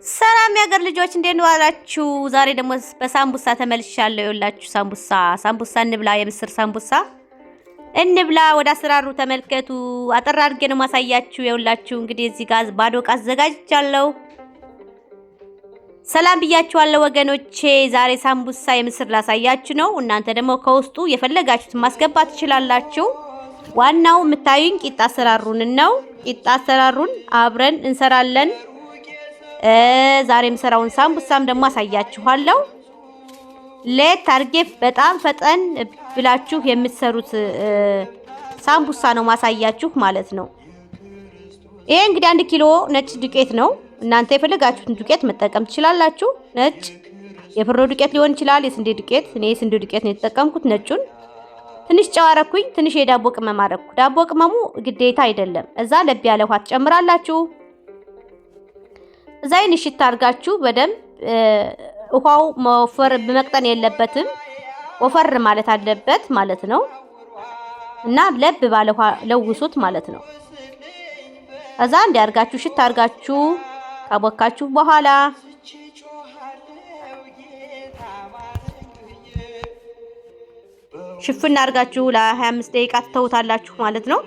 ሰላም ያገር ልጆች እንዴት ዋላችሁ? ዛሬ ደግሞ በሳምቡሳ ተመልሻለሁ። ይኸውላችሁ ሳምቡሳ እንብላ፣ የምስር ሳምቡሳ እንብላ። ወደ አሰራሩ ተመልከቱ። አጠር አድርጌ ነው ማሳያችሁ። ይኸውላችሁ እንግዲህ እዚህ ጋር ባዶ ዕቃ አዘጋጅቻለሁ። ሰላም ብያችኋለሁ ወገኖቼ። ዛሬ ሳምቡሳ የምስር ላሳያችሁ ነው። እናንተ ደግሞ ከውስጡ የፈለጋችሁትን ማስገባት ትችላላችሁ። ዋናው የምታዩኝ ቂጣ አሰራሩን ነው። ቂጣ አሰራሩን አብረን እንሰራለን። ዛሬ የምሰራውን ሳምቡሳም ደግሞ አሳያችኋለሁ። ሌት አድርጌ በጣም ፈጠን ብላችሁ የምትሰሩት ሳምቡሳ ነው ማሳያችሁ ማለት ነው። ይሄ እንግዲህ 1 ኪሎ ነጭ ዱቄት ነው። እናንተ የፈለጋችሁትን ዱቄት መጠቀም ትችላላችሁ። ነጭ የፍርኖ ዱቄት ሊሆን ይችላል፣ የስንዴ ዱቄት። እኔ የስንዴ ዱቄት ነው የተጠቀምኩት ነጩን። ትንሽ ጨው አረኩኝ፣ ትንሽ የዳቦ ቅመም አረኩ። ዳቦ ቅመሙ ግዴታ አይደለም። እዛ ለብ ያለ ውሃ ትጨምራላችሁ። ዛይን እሽት አድርጋችሁ በደንብ ውሃው መወፈር በመቅጠን የለበትም፣ ወፈር ማለት አለበት ማለት ነው። እና ለብ ባለ ውሃ ለውሱት ማለት ነው። እዛ እንዲያርጋችሁ እሽት አድርጋችሁ ካቦካችሁ በኋላ ሽፍና አድርጋችሁ ለ25 ደቂቃ ትተውታላችሁ ማለት ነው።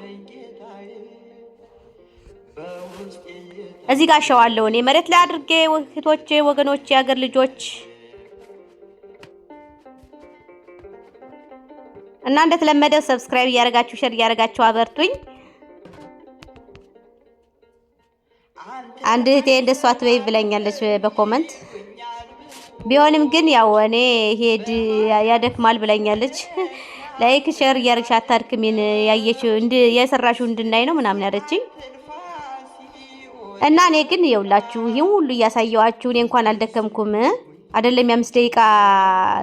እዚህ ጋር ሸዋለሁ እኔ መሬት ላይ አድርጌ ወህቶቼ ወገኖቼ ያገር ልጆች እና እንደተለመደው ሰብስክራይብ ያደርጋችሁ ሼር ያደርጋችሁ አበርቱኝ። አንድ እህቴ እንደሷ አትበይ ብለኛለች በኮመንት። ቢሆንም ግን ያው እኔ ሄድ ያደክማል ብለኛለች። ላይክ ሼር ያርግሽ አታድክሚን ያየችው የሰራሽው እንድናይ ነው ምናምን ያለችኝ። እና እኔ ግን ይኸውላችሁ ይሄን ሁሉ እያሳየዋችሁ እኔ እንኳን አልደከምኩም አይደለም። የ5 ደቂቃ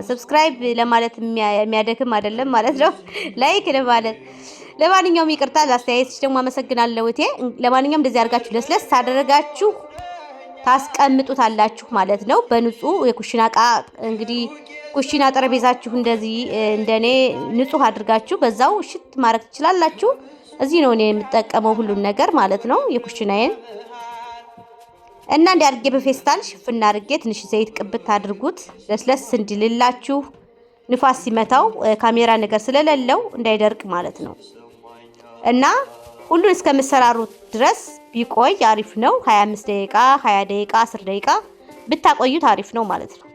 ሰብስክራይብ ለማለት የሚያደክም አይደለም ማለት ነው፣ ላይክ ለማለት። ለማንኛውም ይቅርታ ለአስተያየትሽ ደግሞ አመሰግናለሁ እቴ። ለማንኛውም እንደዚህ አድርጋችሁ ለስለስ ታደረጋችሁ ታስቀምጡታላችሁ ማለት ነው። በንጹህ የኩሽና ዕቃ እንግዲህ ኩሽና ጠረጴዛችሁ እንደዚህ እንደኔ ንጹህ አድርጋችሁ በዛው ሽት ማድረግ ትችላላችሁ። እዚህ ነው እኔ የምጠቀመው ሁሉን ነገር ማለት ነው የኩሽናዬን። እና እንዲያርጌ በፌስታል ሽፍና አድርጌ ትንሽ ዘይት ቅብት አድርጉት ለስለስ እንዲልላችሁ። ንፋስ ሲመታው ካሜራ ነገር ስለሌለው እንዳይደርቅ ማለት ነው። እና ሁሉን እስከምሰራሩት ድረስ ቢቆይ አሪፍ ነው። 25 ደቂቃ 20 ደቂቃ 10 ደቂቃ ብታቆዩት አሪፍ ነው ማለት ነው።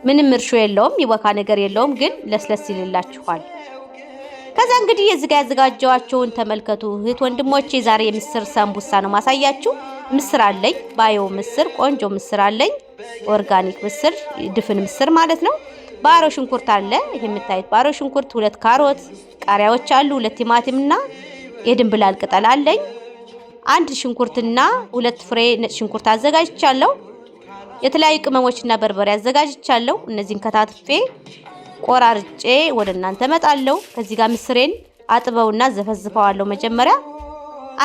ምንም እርሾ የለውም፣ ይወካ ነገር የለውም፣ ግን ለስለስ ይልላችኋል። ከዛ እንግዲህ እዚህ ጋር ያዘጋጀዋቸውን ተመልከቱ እህት ወንድሞቼ። ዛሬ የምስር ሳምቡሳ ነው ማሳያችሁ። ምስር አለኝ፣ ባዮ ምስር፣ ቆንጆ ምስር አለኝ፣ ኦርጋኒክ ምስር፣ ድፍን ምስር ማለት ነው። ባሮ ሽንኩርት አለ፣ ይሄ የምታዩት ባሮ ሽንኩርት፣ 2 ካሮት፣ ቃሪያዎች አሉ፣ 2 ቲማቲምና የድንብላል ቅጠል አለኝ። 1 ሽንኩርትና 2 ፍሬ ነጭ ሽንኩርት አዘጋጅቻለሁ። የተለያዩ ቅመሞችና በርበሬ አዘጋጅቻለሁ። እነዚህን ከታትፌ ቆራርጬ ወደ እናንተ መጣለሁ። ከዚህ ጋር ምስሬን አጥበውና ዘፈዝፈዋለሁ። መጀመሪያ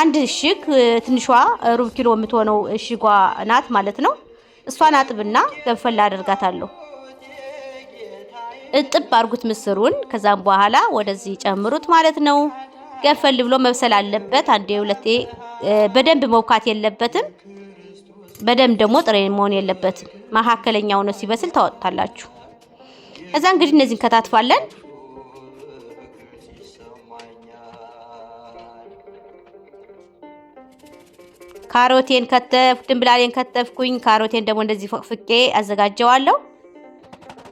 1 እሽግ ትንሿ ሩብ ኪሎ የምትሆነው እሽጓ ናት ማለት ነው። እሷን አጥብና ገንፈል አደርጋታለሁ። እጥብ አርጉት ምስሩን። ከዛም በኋላ ወደዚህ ጨምሩት ማለት ነው። ገንፈል ብሎ መብሰል አለበት። አንዴ ሁለቴ በደንብ መውካት የለበትም፣ በደንብ ደግሞ ጥሬ መሆን የለበትም። መካከለኛው ነው ሲበስል ታወጣላችሁ። ከዛ እንግዲህ እነዚህን ከታትፋለን። ካሮቴን ከተፍኩ፣ ድንብላሌን ከተፍኩኝ። ካሮቴን ደግሞ እንደዚህ ፍቄ አዘጋጀዋለሁ።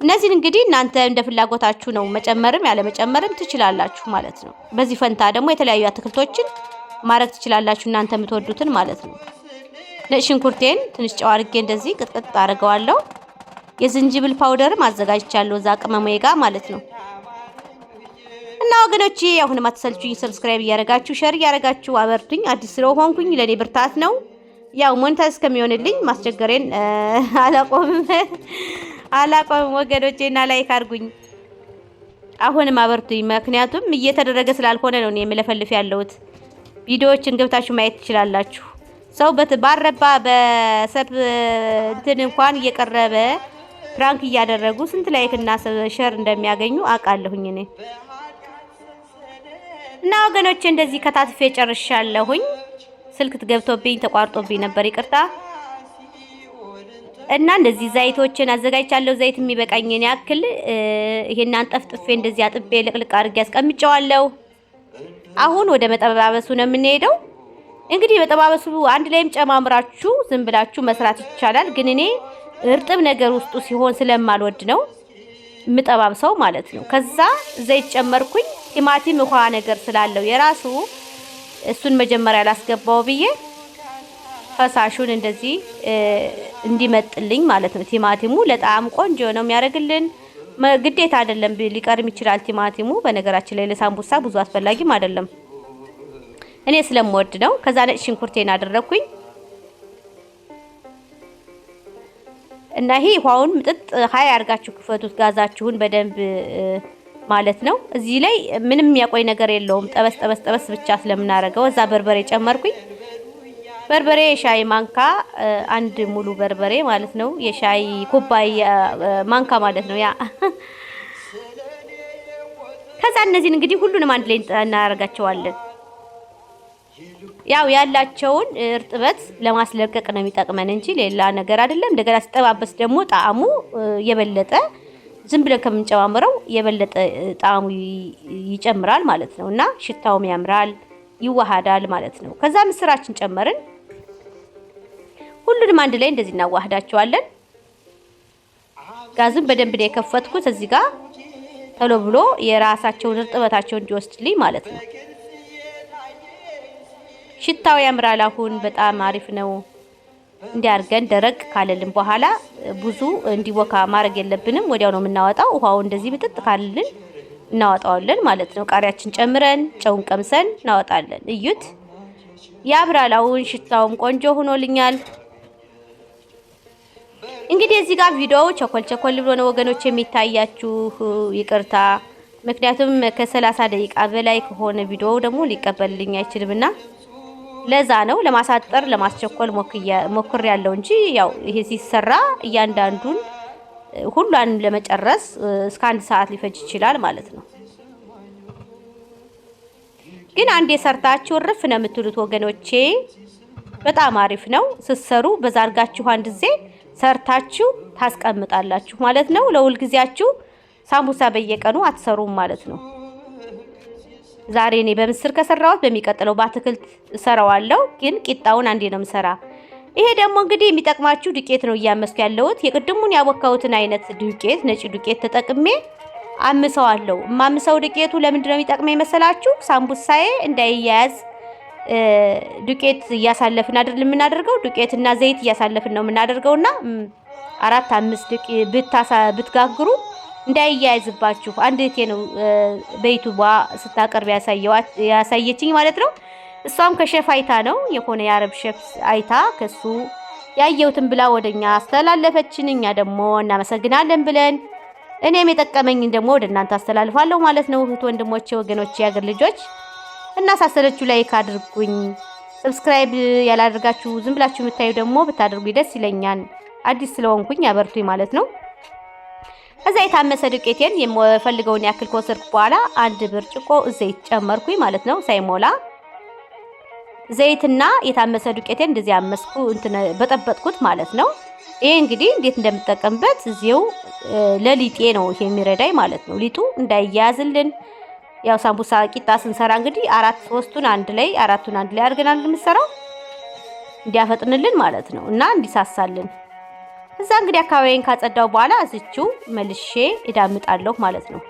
እነዚህን እንግዲህ እናንተ እንደ ፍላጎታችሁ ነው መጨመርም ያለ መጨመርም ትችላላችሁ ማለት ነው። በዚህ ፈንታ ደግሞ የተለያዩ አትክልቶችን ማረግ ትችላላችሁ እናንተ የምትወዱትን ማለት ነው። ነጭ ሽንኩርቴን ትንሽ ጨው አድርጌ እንደዚህ ቅጥቅጥ አድርገዋለሁ። የዝንጅብል ፓውደርም አዘጋጅቻለሁ እዛ ቅመሜ ጋር ማለት ነው። እና ወገኖቼ አሁንም አትሰልቹኝ፣ ሰብስክራይብ እያደረጋችሁ ሼር እያደረጋችሁ አበርቱኝ። አዲስ ስለሆንኩኝ ለኔ ብርታት ነው። ያው ሞኔታይዝ እስከሚሆንልኝ ማስቸገሬን አላቆምም ወገኖቼ። እና ላይክ አድርጉኝ፣ አሁንም አበርቱኝ። ምክንያቱም እየተደረገ ስላልሆነ ነው እኔ የምለፈልፍ ያለሁት። ቪዲዮዎችን ገብታችሁ ማየት ትችላላችሁ። ሰው ባረባ በሰብ እንትን እንኳን እየቀረበ ፕራንክ እያደረጉ ስንት ላይክ እና ሼር እንደሚያገኙ አውቃለሁኝ እኔ። እና ወገኖቼ እንደዚህ ከታትፌ ጨርሻለሁኝ። ስልክ ገብቶብኝ ተቋርጦብኝ ነበር ይቅርታ። እና እንደዚህ ዘይቶችን አዘጋጅቻለሁ። ዘይት የሚበቃኝን ያክል ይሄን አንጠፍጥፌ እንደዚህ አጥቤ ልቅልቅ አድርጌ አስቀምጨዋለሁ። አሁን ወደ መጠባበሱ ነው የምንሄደው። እንግዲህ መጠባበሱ አንድ ላይም ጨማምራችሁ ዝም ብላችሁ መስራት ይቻላል። ግን እኔ እርጥብ ነገር ውስጡ ሲሆን ስለማልወድ ነው የምጠባብሰው ማለት ነው። ከዛ ዘይት ጨመርኩኝ። ቲማቲም ውሃ ነገር ስላለው የራሱ እሱን መጀመሪያ ላስገባው ብዬ ፈሳሹን እንደዚህ እንዲመጥልኝ ማለት ነው። ቲማቲሙ ለጣዕም ቆንጆ ነው የሚያደርግልን። ግዴታ አይደለም ሊቀርም ይችላል ቲማቲሙ። በነገራችን ላይ ለሳምቡሳ ብዙ አስፈላጊም አይደለም፣ እኔ ስለምወድ ነው። ከዛ ነጭ ሽንኩርቴን አደረኩኝ እና ይሄ ውሃውን ምጥጥ ሀይ አርጋችሁ ክፈቱት፣ ጋዛችሁን በደንብ ማለት ነው። እዚህ ላይ ምንም ያቆይ ነገር የለውም። ጠበስ ጠበስ ጠበስ ብቻ ስለምናረገው እዛ በርበሬ ጨመርኩኝ። በርበሬ የሻይ ማንካ አንድ ሙሉ በርበሬ ማለት ነው። የሻይ ኩባያ ማንካ ማለት ነው ያ። ከዛ እነዚህን እንግዲህ ሁሉንም አንድ ላይ እናደርጋቸዋለን። ያው ያላቸውን እርጥበት ለማስለቀቅ ነው የሚጠቅመን እንጂ ሌላ ነገር አይደለም። እንደገና ሲጠባበስ ደግሞ ጣዕሙ የበለጠ ዝም ብለን ከምንጨማምረው የበለጠ ጣዕሙ ይጨምራል ማለት ነው እና ሽታውም ያምራል፣ ይዋሃዳል ማለት ነው። ከዛ ምስራችን ጨመርን። ሁሉንም አንድ ላይ እንደዚህ እናዋህዳቸዋለን። ጋዝን በደንብ ነው የከፈትኩት እዚህ ጋር ቶሎ ብሎ የራሳቸውን እርጥበታቸውን እንዲወስድልኝ ማለት ነው። ሽታው ያምራል። አሁን በጣም አሪፍ ነው። እንዲያርገን ደረቅ ካለልን በኋላ ብዙ እንዲወካ ማድረግ የለብንም። ወዲያው ነው የምናወጣው። ውሃው እንደዚህ ብጥጥ ካለልን እናወጣዋለን ማለት ነው። ቃሪያችን ጨምረን ጨውን ቀምሰን እናወጣለን። እዩት፣ ያምራል። አሁን ሽታውም ቆንጆ ሆኖልኛል። እንግዲህ እዚህ ጋር ቪዲዮው ቸኮል ብሎ ነው ወገኖች የሚታያችሁ፣ ይቅርታ። ምክንያቱም ከ30 ደቂቃ በላይ ከሆነ ቪዲዮው ደግሞ ሊቀበልልኝ አይችልምና ለዛ ነው ለማሳጠር ለማስቸኮል ሞክር ያለው እንጂ ያው ይሄ ሲሰራ እያንዳንዱን ሁሉን ለመጨረስ እስከ 1 ሰዓት ሊፈጅ ይችላል ማለት ነው። ግን አንዴ ሰርታችሁ እርፍ ነው የምትሉት ወገኖቼ። በጣም አሪፍ ነው። ስትሰሩ በዛ አድርጋችሁ አንድ ጊዜ ሰርታችሁ ታስቀምጣላችሁ ማለት ነው። ለሁል ጊዜያችሁ ሳምቡሳ በየቀኑ አትሰሩም ማለት ነው። ዛሬ እኔ በምስር ከሰራሁት በሚቀጥለው በአትክልት እሰራዋለሁ። ግን ቂጣውን አንዴ ነው የምሰራ። ይሄ ደግሞ እንግዲህ የሚጠቅማችሁ ዱቄት ነው እያመስኩ ያለሁት። የቅድሙን ያቦካሁትን አይነት ዱቄት ነጭ ዱቄት ተጠቅሜ አምሰዋለሁ። ማምሰው ዱቄቱ ለምንድን ነው የሚጠቅመው መሰላችሁ? ሳምቡሳዬ እንዳይያያዝ ዱቄት እያሳለፍን አይደል የምናደርገው። ዱቄትና ዘይት እያሳለፍን ነው የምናደርገውና 4-5 ዱቄት ብትጋግሩ እንዳይያያዝባችሁ አንድ እቴ ነው በዩቲዩብ ስታቀርብ ያሳየችኝ ማለት ነው። እሷም ከሼፍ አይታ ነው የሆነ የአረብ ሼፍ አይታ ከሱ ያየሁትን ብላ ወደኛ አስተላለፈችን። እኛ ደግሞ እናመሰግናለን ብለን እኔም የጠቀመኝን ደግሞ ወደ እናንተ አስተላልፋለሁ ማለት ነው። እህት ወንድሞቼ፣ ወገኖቼ፣ ያገር ልጆች እና ሳሰለችሁ ላይክ አድርጉኝ። ሰብስክራይብ ያላደርጋችሁ ዝም ብላችሁ የምታዩ ደግሞ ብታደርጉኝ ደስ ይለኛል። አዲስ ስለሆንኩኝ ያበርቱኝ ማለት ነው። ከዛ የታመሰ ዱቄቴን የምፈልገውን ያክል ከወሰድኩ በኋላ 1 ብርጭቆ ዘይት ጨመርኩኝ ማለት ነው። ሳይሞላ ዘይትና የታመሰ ዱቄቴን እንደዚህ አመስኩ በጠበጥኩት ማለት ነው። ይሄ እንግዲህ እንዴት እንደምጠቀምበት እዚው ለሊጤ ነው ይሄ የሚረዳኝ ማለት ነው። ሊጡ እንዳይያዝልን ያው ሳምቡሳ ቂጣ ስንሰራ እንግዲህ 4-3ቱን አንድ ላይ አድርገናል የምንሰራው እንዲያፈጥንልን ማለት ነው እና እንዲሳሳልን። እዛ እንግዲህ አካባቢን ካጸዳው በኋላ እዚቹ መልሼ እዳምጣለሁ ማለት ነው።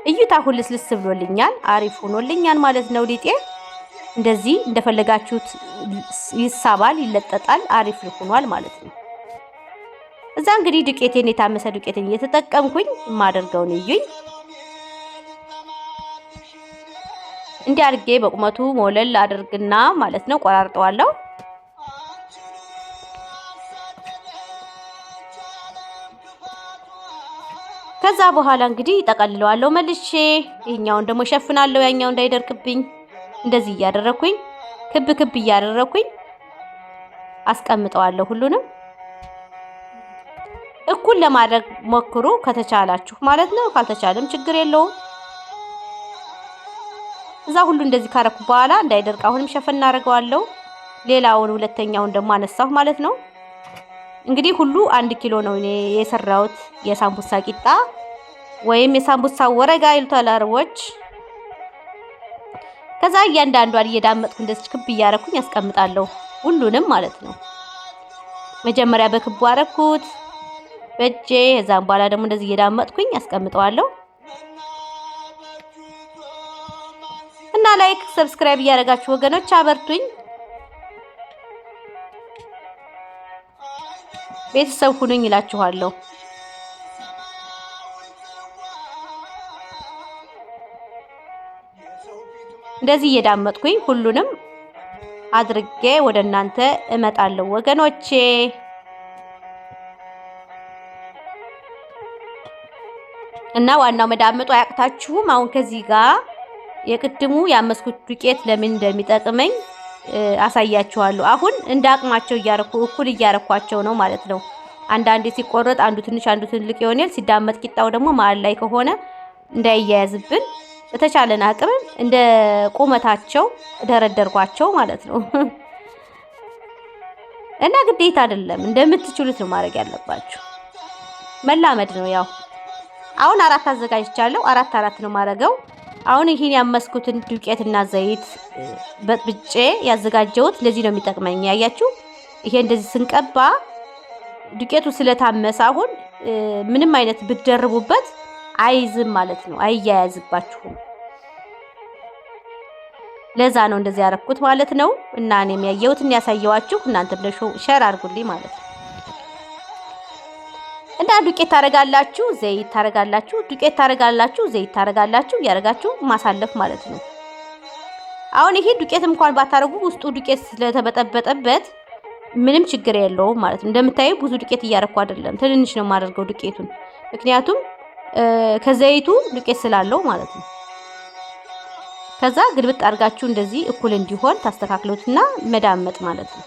እዩታ ሁልስልስ ብሎልኛል፣ አሪፍ ሆኖልኛል ማለት ነው። ሊጤ እንደዚህ እንደፈለጋችሁት ይሳባል፣ ይለጠጣል፣ አሪፍ ሆኗል ማለት ነው። እዛ እንግዲህ ዱቄቴን የታመሰ ዱቄቴን እየተጠቀምኩኝ ማደርገውን እዩኝ። እንዲህ አድርጌ በቁመቱ ሞለል አድርግና ማለት ነው ቆራርጠዋለሁ። ከዛ በኋላ እንግዲህ ጠቀልለዋለሁ መልሼ። ይሄኛውን ደግሞ ሸፍናለሁ ያኛው እንዳይደርቅብኝ። እንደዚህ እያደረኩኝ ክብ ክብ እያደረኩኝ አስቀምጠዋለሁ። ሁሉንም እኩል ለማድረግ ሞክሩ ከተቻላችሁ ማለት ነው። ካልተቻለም ችግር የለውም። እዛ ሁሉ እንደዚህ ካረኩ በኋላ እንዳይደርቅ አሁንም ሸፈን እናደርገዋለሁ። ሌላውን ሁለተኛውን ደግሞ አነሳሁ ማለት ነው። እንግዲህ ሁሉ 1 ኪሎ ነው እኔ የሰራሁት የሳምቡሳ ቂጣ ወይም የሳምቡሳ ወረጋ ይሉታል አረቦች። ከዛ እያንዳንዷን እየዳመጥኩ እንደዚህ ክብ እያረኩኝ ያስቀምጣለሁ ሁሉንም ማለት ነው። መጀመሪያ በክቡ አረኩት በእጄ። ከዛም በኋላ ደግሞ እንደዚህ እየዳመጥኩኝ ያስቀምጠዋለሁ እና ላይክ ሰብስክራይብ እያደረጋችሁ ወገኖች አበርቱኝ። ቤተሰብ ሁኑኝ እላችኋለሁ። እንደዚህ እየዳመጥኩኝ ሁሉንም አድርጌ ወደ እናንተ እመጣለሁ ወገኖቼ። እና ዋናው መዳመጡ አያቅታችሁም። አሁን ከዚህ ጋር የቅድሙ ያመስኩት ዱቄት ለምን እንደሚጠቅመኝ አሳያችኋለሁ። አሁን እንደ አቅማቸው እያረኩ እኩል እያረኳቸው ነው ማለት ነው። አንዳንዴ ሲቆረጥ አንዱ ትንሽ አንዱ ትልቅ ይሆናል። ሲዳመጥ ቂጣው ደግሞ መሀል ላይ ከሆነ እንዳይያያዝብን በተቻለን አቅም እንደ ቁመታቸው ደረደርኳቸው ማለት ነው። እና ግዴታ አይደለም እንደምትችሉት ነው ማድረግ ያለባችሁ። መላመድ ነው። ያው አሁን 4 አዘጋጅቻለሁ። 4 ነው ማረገው። አሁን ይሄን ያመስኩትን ዱቄትና ዘይት በጥብጬ ያዘጋጀሁት ለዚህ ነው የሚጠቅመኝ። ያያችሁ ይሄ እንደዚህ ስንቀባ ዱቄቱ ስለታመሰ አሁን ምንም አይነት ብትደርቡበት አይዝም ማለት ነው። አይያያዝባችሁም። ለዛ ነው እንደዚህ ያረኩት ማለት ነው። እና እኔም ያየሁትን ያሳየዋችሁ እናንተም ሼር አድርጉልኝ ማለት ነው። እና ዱቄት ታረጋላችሁ፣ ዘይት ታረጋላችሁ፣ ዱቄት ታረጋላችሁ፣ ዘይት ታረጋላችሁ ያረጋችሁ ማሳለፍ ማለት ነው። አሁን ይሄ ዱቄት እንኳን ባታረጉ ውስጡ ዱቄት ስለተበጠበጠበት ምንም ችግር የለውም ማለት ነው። እንደምታዩ ብዙ ዱቄት እያረኩ አይደለም፣ ትንንሽ ነው የማደርገው ዱቄቱን፣ ምክንያቱም ከዘይቱ ዱቄት ስላለው ማለት ነው። ከዛ ግልብጥ አድርጋችሁ እንደዚህ እኩል እንዲሆን ታስተካክሉትና መዳመጥ ማለት ነው።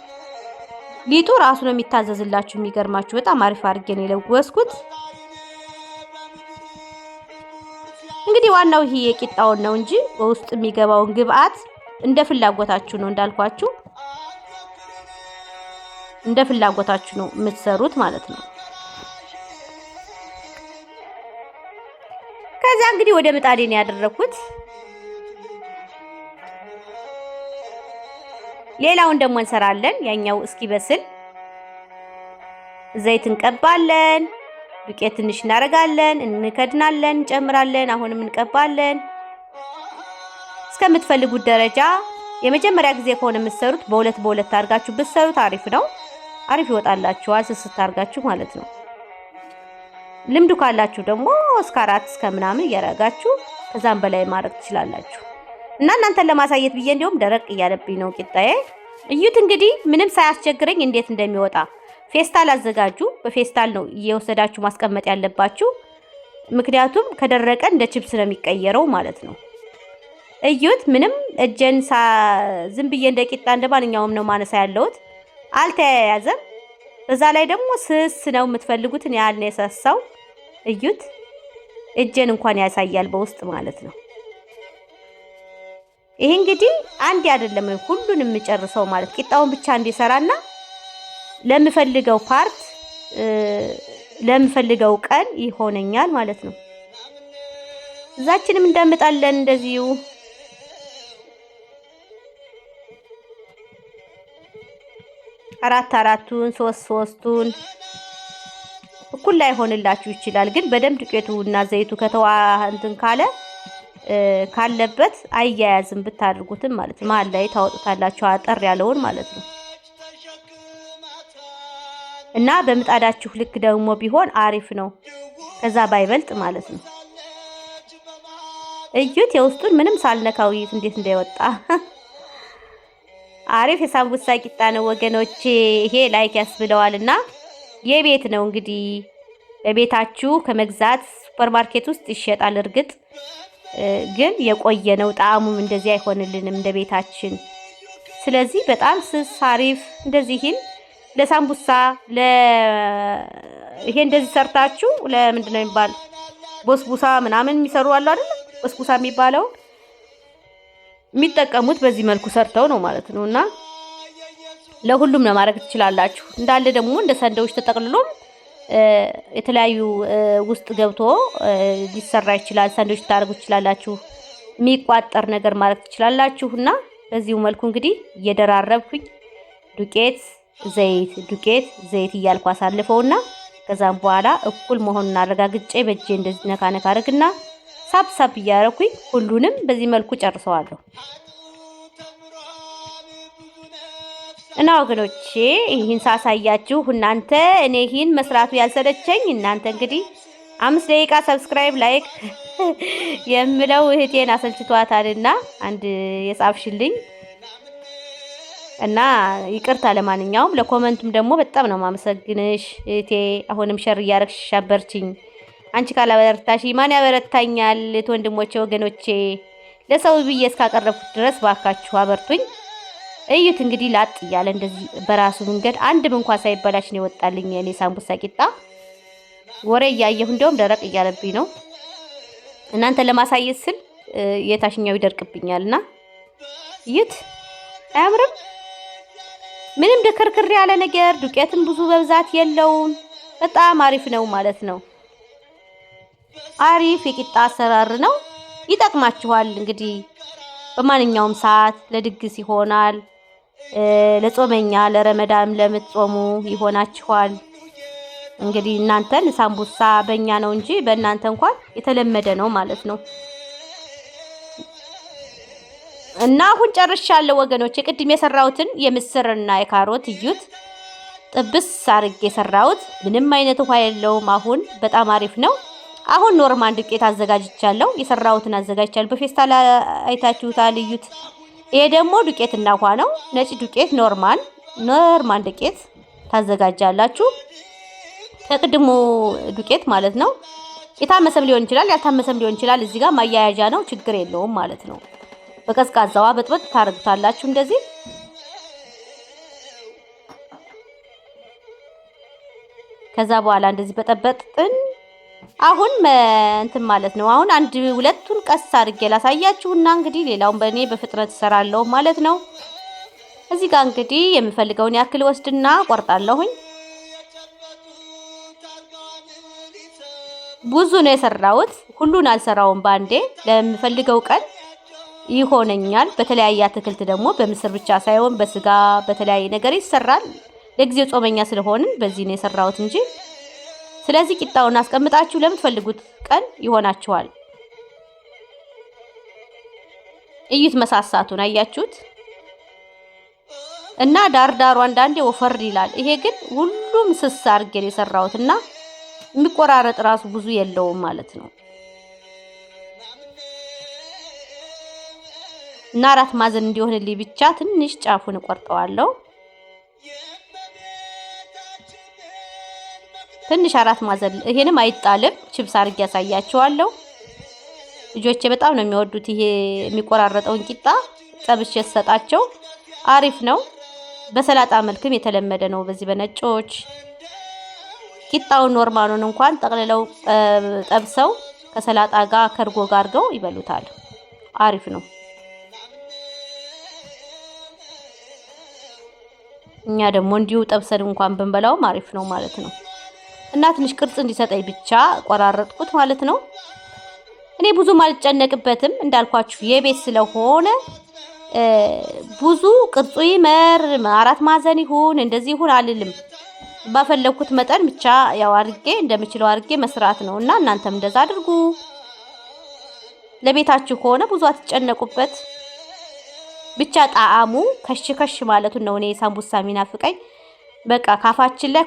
ሊጡ ራሱ ነው የሚታዘዝላችሁ። የሚገርማችሁ በጣም አሪፍ አድርጌ ነው የለወስኩት። እንግዲህ ዋናው ይሄ የቂጣውን ነው እንጂ በውስጥ የሚገባውን ግብአት እንደ ፍላጎታችሁ ነው፣ እንዳልኳችሁ እንደ ፍላጎታችሁ ነው የምትሰሩት ማለት ነው። ከዛ እንግዲህ ወደ ምጣዴ ነው ያደረኩት። ሌላውን ደግሞ እንሰራለን። ያኛው እስኪበስል ዘይት እንቀባለን፣ ዱቄት ትንሽ እናረጋለን፣ እንከድናለን፣ እንጨምራለን፣ አሁንም እንቀባለን እስከምትፈልጉት ደረጃ። የመጀመሪያ ጊዜ ከሆነ የምትሰሩት በሁለት አድርጋችሁ ብትሰሩት አሪፍ ነው። አሪፍ ይወጣላችኋል ስስት አድርጋችሁ ማለት ነው። ልምዱ ካላችሁ ደግሞ እስከ 4 እስከ ምናምን እያረጋችሁ ከዛም በላይ ማድረግ ትችላላችሁ። እና እናንተን ለማሳየት ብዬ እንደውም ደረቅ እያለብኝ ነው ቂጣዬ። እዩት እንግዲህ ምንም ሳያስቸግረኝ እንዴት እንደሚወጣ። ፌስታል አዘጋጁ። በፌስታል ነው እየወሰዳችሁ ማስቀመጥ ያለባችሁ፣ ምክንያቱም ከደረቀ እንደ ቺፕስ ነው የሚቀየረው ማለት ነው። እዩት ምንም እጄን ዝም ብዬ እንደ ቂጣ እንደ ማንኛውም ነው ማነሳ ያለሁት፣ አልተያያዘም። በዛ ላይ ደግሞ ስስ ነው የምትፈልጉትን ያህል ነው የሳሳው። እዩት እጄን እንኳን ያሳያል በውስጥ ማለት ነው። ይሄ እንግዲህ አንድ አይደለም ሁሉንም የምጨርሰው ማለት ቂጣውን ብቻ እንዲሰራና ለምፈልገው ፓርት ለምፈልገው ቀን ይሆነኛል ማለት ነው። እዛችንም እንደምጣለን እንደዚሁ አራቱን 3ቱን እኩል ላይ ሆንላችሁ ይችላል። ግን በደንብ ዱቄቱና ዘይቱ ከተዋህንትን ካለበት አያያዝም ብታደርጉትም ማለት ነው። መሀል ላይ ታወጡታላችሁ አጠር ያለውን ማለት ነው። እና በምጣዳችሁ ልክ ደግሞ ቢሆን አሪፍ ነው፣ ከዛ ባይበልጥ ማለት ነው። እዩት የውስጡን ምንም ሳልነካው እንዴት እንደወጣ። አሪፍ የሳምቡሳ ቂጣ ነው ወገኖቼ። ይሄ ላይክ ያስብለዋልና የቤት ነው እንግዲህ በቤታችሁ ከመግዛት ሱፐርማርኬት ውስጥ ይሸጣል እርግጥ፣ ግን የቆየ ነው። ጣዕሙም እንደዚህ አይሆንልንም እንደ ቤታችን። ስለዚህ በጣም ስስ አሪፍ እንደዚህን ለሳምቡሳ ይሄ እንደዚህ ሰርታችሁ ለምንድን ነው የሚባል ቦስቡሳ ምናምን የሚሰሩ አሉ አይደል? ቦስቡሳ የሚባለው የሚጠቀሙት በዚህ መልኩ ሰርተው ነው ማለት ነው። እና ለሁሉም ነው ማድረግ ትችላላችሁ። እንዳለ ደግሞ እንደ ሳንድዊች ተጠቅልሎም የተለያዩ ውስጥ ገብቶ ሊሰራ ይችላል። ሳንድዊች ታደርጉ ትችላላችሁ። የሚቋጠር ነገር ማድረግ ትችላላችሁ። እና በዚሁ መልኩ እንግዲህ እየደራረብኩኝ ዱቄት ዘይት እያልኩ አሳልፈውና ከዛም በኋላ እኩል መሆኑን አረጋግጬ በእጄ እንደዚህ ነካ ነካ አድርግና ሳብ እያደረኩኝ ሁሉንም በዚህ መልኩ ጨርሰዋለሁ። እና ወገኖቼ ይህን ሳሳያችሁ እናንተ እኔ ይህን መስራቱ ያልሰለቸኝ እናንተ እንግዲህ 5 ደቂቃ ሰብስክራይብ ላይክ የምለው እህቴን አሰልችቷታልና አንድ የጻፍሽልኝ እና ይቅርታ። ለማንኛውም ለኮመንቱም ደግሞ በጣም ነው ማመሰግንሽ እህቴ። አሁንም ሸር እያረግሽ ሻበርችኝ። አንቺ ካላበረታሽ ማን ያበረታኛል? ወንድሞቼ ወገኖቼ ለሰው ብዬ እስካቀረብኩት ድረስ ባካችሁ አበርቱኝ። እዩት እንግዲህ ላጥ እያለ እንደዚህ በራሱ መንገድ አንድም እንኳን ሳይበላሽ ነው የወጣልኝ የኔ ሳምቡሳ ቂጣ። ወሬ እያየሁ እንደውም ደረቅ እያለብኝ ነው። እናንተ ለማሳየት ስል የታሽኛው ይደርቅብኛልና እዩት። አያምርም? ምንም ድክርክር ያለ ነገር ዱቄትም ብዙ በብዛት የለውም። በጣም አሪፍ ነው ማለት ነው። አሪፍ የቂጣ አሰራር ነው። ይጠቅማችኋል እንግዲህ በማንኛውም ሰዓት ለድግስ ይሆናል። ለጾመኛ ለረመዳን ለምትጾሙ ይሆናችኋል። እንግዲህ እናንተን ሳምቡሳ በእኛ ነው እንጂ በእናንተ እንኳን የተለመደ ነው ማለት ነው። እና አሁን ጨርሻለሁ ወገኖቼ። ቅድም የሰራሁትን የምስርና የካሮት እዩት፣ ጥብስ አርጌ የሰራሁት ምንም አይነት ውሃ የለውም። አሁን በጣም አሪፍ ነው። አሁን ኖርማል ዱቄት አዘጋጅቻለሁ። የሰራሁትን አዘጋጅቻለሁ። በፌስታል አይታችሁታል፣ እዩት። ይሄ ደግሞ ዱቄትና ውሃ ነው። ነጭ ዱቄት ኖርማል ዱቄት ታዘጋጃላችሁ። ከቅድሙ ዱቄት ማለት ነው። የታመሰም ሊሆን ይችላል፣ ያልታመሰም ሊሆን ይችላል። እዚህ ጋር ማያያዣ ነው፣ ችግር የለውም ማለት ነው። በቀዝቃዛዋ በጥበጥ ታረጉታላችሁ እንደዚህ። ከዛ በኋላ እንደዚህ በጠበጥን አሁን እንትን ማለት ነው። አሁን አንድ ሁለቱን ቀስ አድርጌ ላሳያችሁና እንግዲህ ሌላውን በእኔ በፍጥነት እሰራለሁ ማለት ነው። እዚህ ጋር እንግዲህ የምፈልገውን ያክል ወስድና ቆርጣለሁኝ። ብዙ ነው የሰራሁት፣ ሁሉን አልሰራውም ባንዴ። ለምፈልገው ቀን ይሆነኛል። በተለያየ አትክልት ደግሞ በምስር ብቻ ሳይሆን በስጋ በተለያየ ነገር ይሰራል። ለጊዜው ጾመኛ ስለሆንን በዚህ ነው የሰራሁት እንጂ። ስለዚህ ቂጣውን አስቀምጣችሁ ለምትፈልጉት ቀን ይሆናችኋል። እዩት መሳሳቱን አያችሁት? እና ዳርዳሩ አንዳንዴ ወፈር ይላል። ይሄ ግን ሁሉም ስስ አድርጌ ነው የሰራሁት እና የሚቆራረጥ ራሱ ብዙ የለውም ማለት ነው። እና 4 ማዕዘን እንዲሆንልኝ ብቻ ትንሽ ጫፉን እቆርጠዋለሁ። ትንሽ 4 ማዕዘን። ይሄንም አይጣልም፣ ቺፕስ አድርጌ ያሳያችኋለሁ። ልጆቼ በጣም ነው የሚወዱት ይሄ የሚቆራረጠውን ቂጣ። ጠብሼ ሰጣቸው። አሪፍ ነው። በሰላጣ መልክም የተለመደ ነው በዚህ በነጮች። ቂጣውን ኖርማሉን እንኳን ጠቅልለው ጠብሰው ከሰላጣ ጋር ከርጎ ጋር አድርገው ይበሉታል። አሪፍ ነው። እኛ ደግሞ እንዲሁ ጠብሰን እንኳን ብንበላውም አሪፍ ነው ማለት ነው። እና ትንሽ ቅርጽ እንዲሰጠኝ ብቻ ቆራረጥኩት ማለት ነው። እኔ ብዙም አልጨነቅበትም እንዳልኳችሁ የቤት ስለሆነ ብዙ ቅርጹ ይመር 4 ማዕዘን ይሁን እንደዚህ ይሁን አልልም። ባፈለኩት መጠን ብቻ ያው አድርጌ እንደምችለው አድርጌ መስራት ነው። እና እናንተም እንደዛ አድርጉ። ለቤታችሁ ከሆነ ብዙ አትጨነቁበት። ብቻ ጣዕሙ ከሽ ማለቱን ነው እኔ ሳምቡሳ የሚናፍቀኝ። በቃ ካፋችን ላይ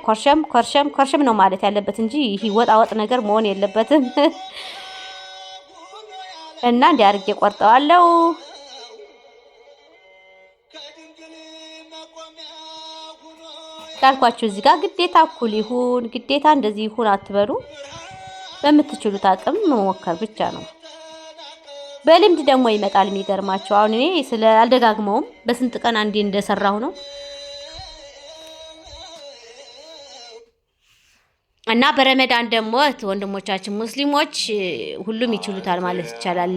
ኮርሸም ነው ማለት ያለበት እንጂ ይሄ ወጣ ነገር መሆን የለበትም። እና እንዲህ አድርጌ ቆርጠዋለሁ። ካልኳችሁ እዚህ ጋር ግዴታ እኩል ይሁን ግዴታ እንደዚህ ይሁን አትበሉ። በምትችሉት አቅም መሞከር ብቻ ነው። በልምድ ደግሞ ይመጣል። የሚገርማችሁ አሁን እኔ ስለ አልደጋግመውም በስንት ቀን አንዴ እንደሰራሁ ነው። እና በረመዳን ደግሞ ወንድሞቻችን ሙስሊሞች ሁሉም ይችሉታል ማለት ይቻላል።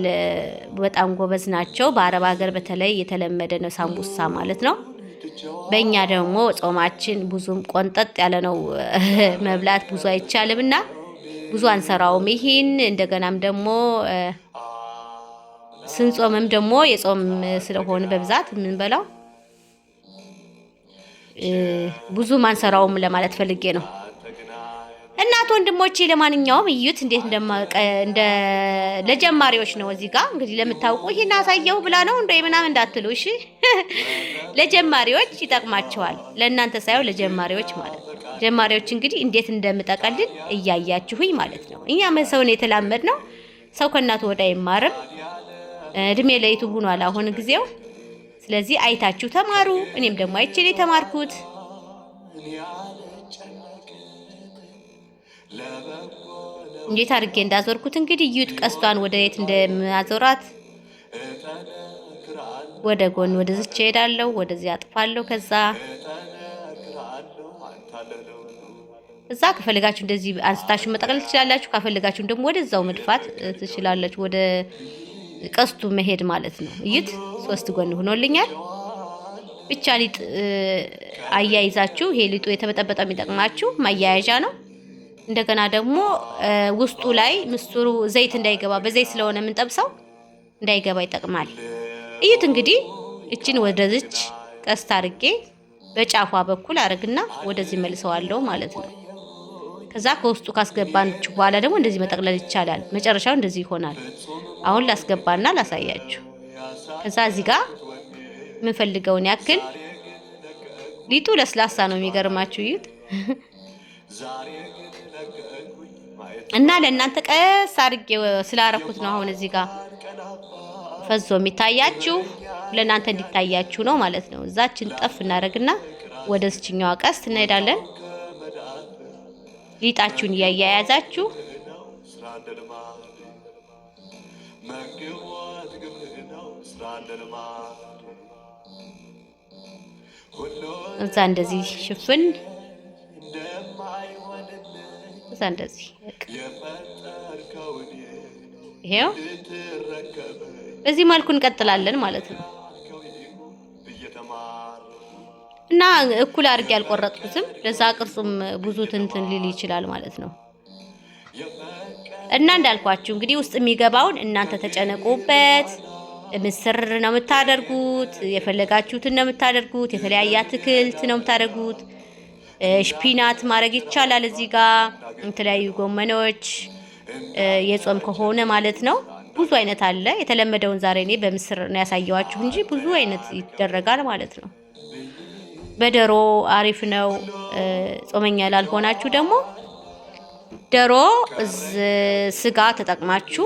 በጣም ጎበዝ ናቸው። በአረብ ሀገር በተለይ የተለመደ ነው ሳምቡሳ ማለት ነው። በእኛ ደግሞ ጾማችን ብዙም ቆንጠጥ ያለ ነው። መብላት ብዙ አይቻልም እና ብዙ አንሰራውም። ይህን እንደገናም ደግሞ ስንጾምም ደግሞ የጾም ስለሆነ በብዛት የምንበላው ብዙ ማንሰራውም ለማለት ፈልጌ ነው። እናት ወንድሞቼ ለማንኛውም እዩት እንዴት እንደ ለጀማሪዎች ነው። እዚህ ጋር እንግዲህ ለምታውቁ ይሄን አሳየው ብላ ነው እንደ ምናምን እንዳትሉ እሺ። ለጀማሪዎች ይጠቅማቸዋል፣ ለእናንተ ሳይሆን ለጀማሪዎች ማለት ነው። ጀማሪዎች እንግዲህ እንዴት እንደምጠቀልል እያያችሁኝ ማለት ነው። እኛም ሰውን የተላመድ ነው። ሰው ከእናቱ ወደ አይማርም። እድሜ ለዩቱብ ሆኗል አሁን ጊዜው። ስለዚህ አይታችሁ ተማሩ። እኔም ደግሞ አይቼ ነው የተማርኩት። እንዴት አድርጌ እንዳዞርኩት እንግዲህ እዩት። ቀስቷን ወደ የት እንደማዞራት ወደ ጎን ወደዚች እሄዳለሁ፣ ወደዚህ አጥፋለሁ። ከዛ ከፈለጋችሁ እንደዚህ አንስታችሁ መጠቅለል ትችላላችሁ። ካፈለጋችሁም ደግሞ ወደዛው መድፋት ትችላላችሁ። ወደ ቀስቱ መሄድ ማለት ነው። እዩት 3 ጎን ሆኖልኛል። ብቻ ሊጥ አያይዛችሁ ይሄ ሊጡ የተበጠበጠ የሚጠቅማችሁ ማያያዣ ነው። እንደገና ደግሞ ውስጡ ላይ ምስሩ ዘይት እንዳይገባ በዘይት ስለሆነ የምንጠብሰው እንዳይገባ ይጠቅማል። እዩት እንግዲህ እቺን ወደዚች ቀስት አድርጌ በጫፏ በኩል አረግና ወደዚህ መልሰዋለሁ ማለት ነው። ከዛ ከውስጡ ካስገባንችሁ በኋላ ደግሞ እንደዚህ መጠቅለል ይቻላል። መጨረሻው እንደዚህ ይሆናል። አሁን ላስገባና ላሳያችሁ። ከዛ እዚህ ጋር የምንፈልገውን ያክል ሊጡ ለስላሳ ነው የሚገርማችሁ እዩት። እና ለእናንተ ቀስ አድርጌ ስላረኩት ነው አሁን እዚህ ጋር ፈዞ የሚታያችሁ ለእናንተ እንዲታያችሁ ነው ማለት ነው። እዛችን ጠፍ እናደርግና ወደ እስችኛዋ ቀስት እንሄዳለን። ሊጣችሁን እያያያዛችሁ እዛ እንደዚህ ሽፍን እዛ እንደዚህ ይሄው በዚህ መልኩ እንቀጥላለን ማለት ነው። እና እኩል አድርጌ ያልቆረጥኩትም ለዛ ቅርጹም ብዙ ትንትን ሊል ይችላል ማለት ነው። እና እንዳልኳችሁ እንግዲህ ውስጥ የሚገባውን እናንተ ተጨነቁበት። ምስር ነው የምታደርጉት፣ የፈለጋችሁትን ነው የምታደርጉት፣ የተለያየ አትክልት ነው የምታደርጉት። ሽፒናት ማድረግ ይቻላል። እዚህ ጋር የተለያዩ ጎመኖች የጾም ከሆነ ማለት ነው። ብዙ አይነት አለ። የተለመደውን ዛሬ እኔ በምስር ነው ያሳየዋችሁ እንጂ ብዙ አይነት ይደረጋል ማለት ነው። በዶሮ አሪፍ ነው። ጾመኛ ላልሆናችሁ ደግሞ ዶሮ ስጋ ተጠቅማችሁ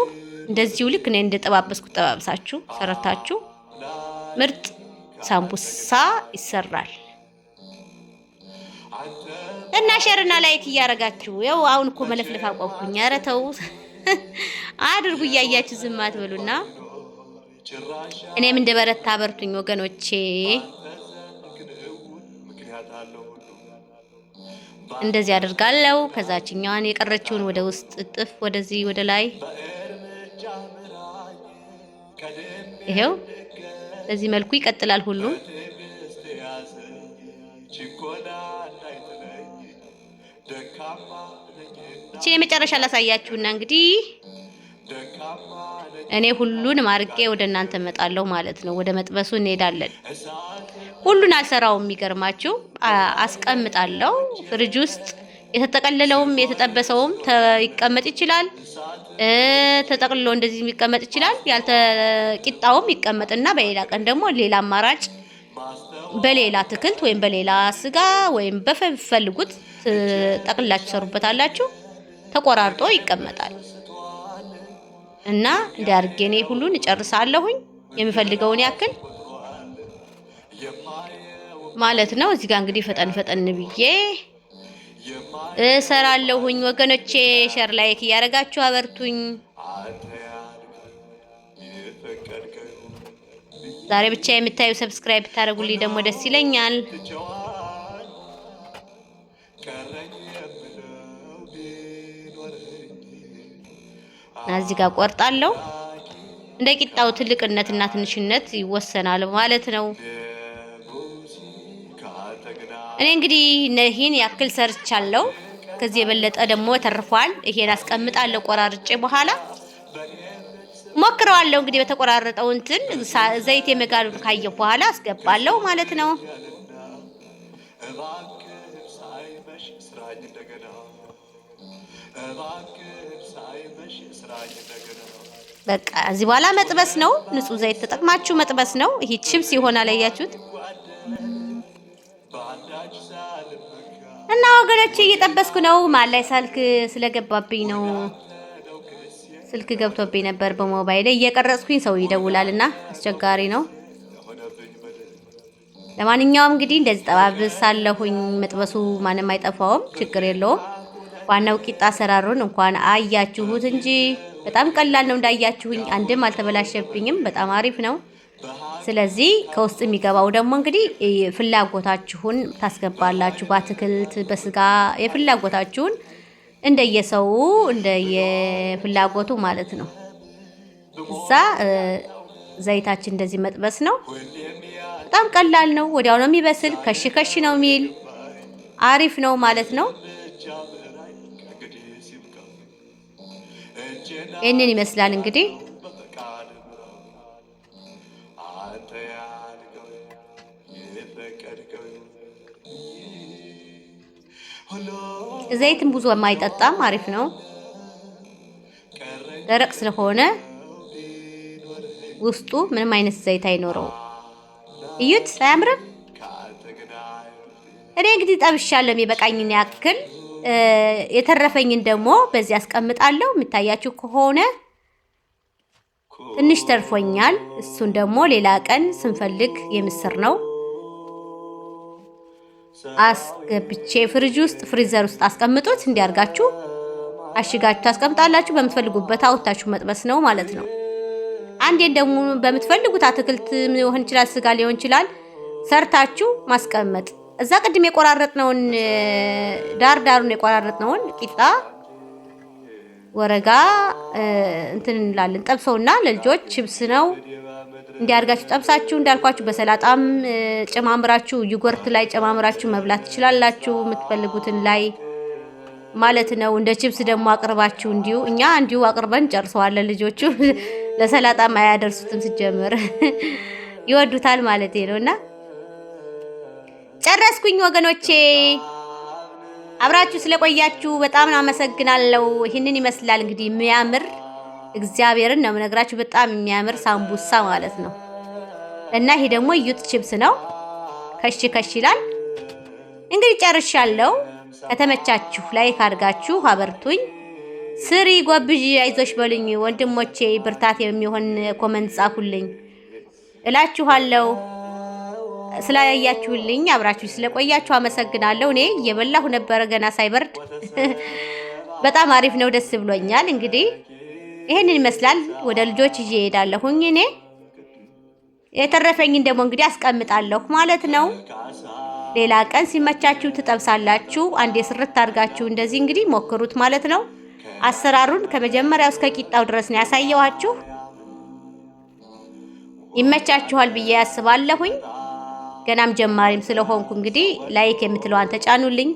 እንደዚሁ ልክ እኔ እንደጠባበስኩት ጠባብሳችሁ ሰረታችሁ ምርጥ ሳምቡሳ ይሰራል። እና ሼርና ላይክ እያረጋችሁ ያው አሁን እኮ መለፍለፍ አቆምኩኝ። ኧረ ተው አድርጉ እያያችሁ ዝም አትበሉና እኔም እንደበረታ በርቱኝ ወገኖቼ። እንደዚህ አደርጋለሁ። ከዛችኛዋን የቀረችውን ወደ ውስጥ እጥፍ ወደዚህ ወደ ላይ ይሄው በዚህ መልኩ ይቀጥላል ሁሉም። እቺ የመጨረሻ ላሳያችሁና እንግዲህ እኔ ሁሉንም አድርጌ ወደ እናንተ እመጣለሁ ማለት ነው። ወደ መጥበሱ እንሄዳለን። ሁሉን አልሰራውም። የሚገርማችሁ አስቀምጣለሁ ፍሪጅ ውስጥ። የተጠቀለለውም የተጠበሰውም ይቀመጥ ይችላል። ተጠቅልሎ እንደዚህ የሚቀመጥ ይችላል። ቂጣውም ይቀመጥና በሌላ ቀን ደግሞ ሌላ አማራጭ በሌላ አትክልት ወይም በሌላ ስጋ ወይም በፈልጉት ጠቅልላችሁ ሰሩበታላችሁ። ተቆራርጦ ይቀመጣል እና እንዲህ አድርጌ እኔ ሁሉን እጨርሳለሁኝ የምፈልገውን ያክል ማለት ነው። እዚህ ጋር እንግዲህ ፈጠን ፈጠን ብዬ እሰራለሁኝ ወገኖቼ። ሼር ላይክ እያደረጋችሁ አበርቱኝ። ዛሬ ብቻ የምታዩ ሰብስክራይብ ብታደርጉልኝ ደግሞ ደስ ይለኛል። እዚህ ጋር ቆርጣለሁ። እንደ ቂጣው ትልቅነትና ትንሽነት ይወሰናል ማለት ነው። እኔ እንግዲህ ይሄን ያክል ሰርቻለሁ። ከዚህ የበለጠ ደግሞ ተርፏል። ይሄን አስቀምጣለሁ ቆራርጬ በኋላ ሞክረዋለሁ። እንግዲህ በተቆራረጠው እንትን ዘይት የመጋሉን ካየሁ በኋላ አስገባለሁ ማለት ነው። በቃ እዚህ በኋላ መጥበስ ነው። ንጹህ ዘይት ተጠቅማችሁ መጥበስ ነው። ይሄ ቺፕስ ይሆናል። አያችሁት? እና ወገኖቼ እየጠበስኩ ነው። ማል ላይ ስልክ ስለገባብኝ ነው። ስልክ ገብቶብኝ ነበር በሞባይል ላይ እየቀረጽኩኝ ሰው ይደውላልና አስቸጋሪ ነው። ለማንኛውም እንግዲህ እንደዚህ ጠባብሳለሁኝ። መጥበሱ ማንም አይጠፋውም፣ ችግር የለውም። ዋናው ቂጣ አሰራሩን እንኳን አያችሁት እንጂ በጣም ቀላል ነው። እንዳያችሁኝ አንድም አልተበላሸብኝም። በጣም አሪፍ ነው። ስለዚህ ከውስጥ የሚገባው ደግሞ እንግዲህ ፍላጎታችሁን ታስገባላችሁ። በአትክልት በስጋ የፍላጎታችሁን እንደየሰው እንደየፍላጎቱ ማለት ነው። እዛ ዘይታችን እንደዚህ መጥበስ ነው። በጣም ቀላል ነው። ወዲያው ነው የሚበስል። ከሽ ከሽ ነው የሚል አሪፍ ነው ማለት ነው። ይህንን ይመስላል እንግዲህ ዘይትም ብዙ የማይጠጣም አሪፍ ነው። ደረቅ ስለሆነ ውስጡ ምንም አይነት ዘይት አይኖረውም። እዩት፣ አያምርም? እኔ እንግዲህ ጠብሻለሁ የሚበቃኝን ያክል። የተረፈኝን ደግሞ በዚህ አስቀምጣለሁ። የምታያችሁ ከሆነ ትንሽ ተርፎኛል። እሱን ደግሞ ሌላ ቀን ስንፈልግ የምስር ነው አስገብቼ ፍሪጅ ውስጥ ፍሪዘር ውስጥ አስቀምጡት። እንዲያርጋችሁ አሽጋችሁ ታስቀምጣላችሁ። በምትፈልጉበት አውጥታችሁ መጥበስ ነው ማለት ነው። አንዴን ደግሞ በምትፈልጉት አትክልት ሊሆን ይችላል፣ ስጋ ሊሆን ይችላል፣ ሰርታችሁ ማስቀመጥ። እዛ ቅድም የቆራረጥነውን ዳሩን የቆራረጥነውን ቂጣ ወረጋ እንትን እንላለን ጠብሰውና ለልጆች ቺፕስ ነው እንዲያርጋችሁ ጠብሳችሁ እንዳልኳችሁ በሰላጣም ጨማምራችሁ ዩጎርት ላይ ጨማምራችሁ መብላት ትችላላችሁ፣ የምትፈልጉትን ላይ ማለት ነው። እንደ ቺፕስ ደግሞ አቅርባችሁ እኛ እንዲሁ አቅርበን ጨርሰዋለን። ልጆቹ ለሰላጣም አያደርሱትም ሲጀምር ይወዱታል ማለት ነውና ጨረስኩኝ ወገኖቼ። አብራችሁ ስለቆያችሁ በጣም አመሰግናለሁ። ይህንን ይመስላል እንግዲህ የሚያምር እግዚአብሔርን ነው የምነግራችሁ፣ በጣም የሚያምር ሳምቡሳ ማለት ነው። እና ይሄ ደግሞ ዩት ቺፕስ ነው። ከሽ ይላል። እንግዲህ ጨርሻለሁ። ከተመቻችሁ ላይክ አድርጋችሁ አበርቱኝ። ስሪ ጎብዥ፣ አይዞሽ በሉኝ ወንድሞቼ። ብርታት የሚሆን ኮመንት ጻፉልኝ እላችኋለሁ። ስላያያችሁልኝ አብራችሁ ስለቆያችሁ አመሰግናለሁ። እኔ እየበላሁ ነበረ ገና ሳይበርድ። በጣም አሪፍ ነው፣ ደስ ብሎኛል። እንግዲህ ይሄንን ይመስላል። ወደ ልጆች ይዤ እሄዳለሁኝ። እኔ የተረፈኝን ደግሞ እንግዲህ አስቀምጣለሁ ማለት ነው። ሌላ ቀን ሲመቻችሁ ትጠብሳላችሁ። አንዴ ስርት አድርጋችሁ እንደዚህ እንግዲህ ሞክሩት ማለት ነው። አሰራሩን ከመጀመሪያው እስከ ቂጣው ድረስ ነው ያሳየኋችሁ። ይመቻችኋል ብዬ ያስባለሁኝ። ገናም ጀማሪም ስለሆንኩ እንግዲህ ላይክ የምትለዋን ተጫኑልኝ።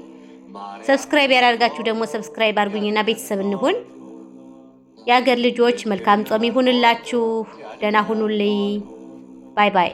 ሰብስክራይብ ያደርጋችሁ ደግሞ ሰብስክራይብ አድርጉኝና ቤተሰብ እንሁን። የሀገር ልጆች መልካም ጾም ይሁንላችሁ። ደህና ሁኑልኝ። ባይ ባይ።